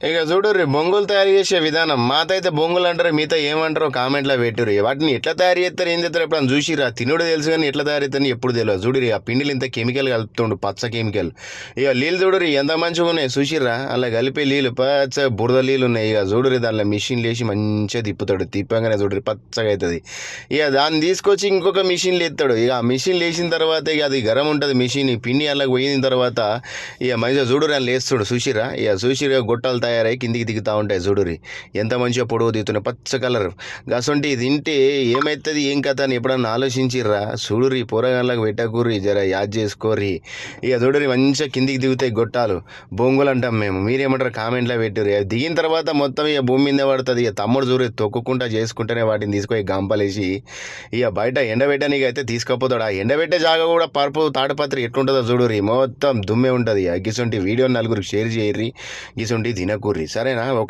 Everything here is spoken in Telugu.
ఇక చూడుర్రి బొంగులు తయారు చేసే విధానం. మాతైతే బొంగులు అంటారు, మీతో ఏమంటారో కామెంట్లో పెట్టుర్రి. వాటిని ఎట్లా తయారు చేస్తారు, ఏం చేస్తారు ఎప్పుడు చూసిరా? తినుడు తెలుసు కానీ ఎట్లా తయారు చేస్తారని ఎప్పుడు తెలియదు. చూడురి ఆ పిండిలు ఇంత కెమికల్ కలుపుతుండు, పచ్చ కెమికల్. ఇక నీళ్ళు చూడురి ఎంత మంచిగా ఉన్నాయి చూసిర్రా? అలా కలిపి నీళ్ళు పచ్చ బురద నీళ్ళు ఉన్నాయి. ఇక చూడురి దానిలో మిషన్ లేసి మంచిగా తిప్పుతాడు, తిప్పగానే చూడురి పచ్చగా అవుతుంది. ఇక దాన్ని తీసుకొచ్చి ఇంకొక మిషన్లు ఎత్తాడు. ఇక ఆ మిషన్ లేచిన తర్వాత ఇక అది గరం ఉంటుంది మిషన్, పిండి అలా పోయిన తర్వాత ఇక మంచిగా చూడురి అని లేస్తాడు చూసిరా? ఇక చూసిరా గొట్టాలు తయారై కిందికి దిగుతూ ఉంటాయి చూడురి, ఎంత మంచిగా పొడవు దిగుతున్నాయి పచ్చ కలర్. గసంటి తింటే ఏమవుతుంది ఏం కథ అని ఎప్పుడన్నా ఆలోచించిర్రా? చూడురి పోరగాళ్ళకి పెట్టకూర్రి, జర యాద్ చేసుకోర్రి. ఇక చూడురి మంచిగా కిందికి దిగుతాయి గొట్టాలు, బొంగులు అంటాం మేము. మీరేమంటారు కామెంట్లో పెట్టుర్రి. దిగిన తర్వాత మొత్తం ఇక భూమి మీద పడుతుంది. ఇక తమ్ముడు చూడు తొక్కుకుంటా చేసుకుంటేనే వాటిని తీసుకొని గంపలేసి ఇక బయట ఎండబెట్టడానికి అయితే తీసుకుపోతాడు. ఆ ఎండబెట్టే జాగా కూడా పరుపు తాడుపత్రి ఎట్లుంటుందో చూడురి, మొత్తం దుమ్మే ఉంటుంది. గిసొంటి వీడియో నలుగురికి షేర్ చేయర్రి, గిసొంటి తినకూర్రి, సరేనా? ఒక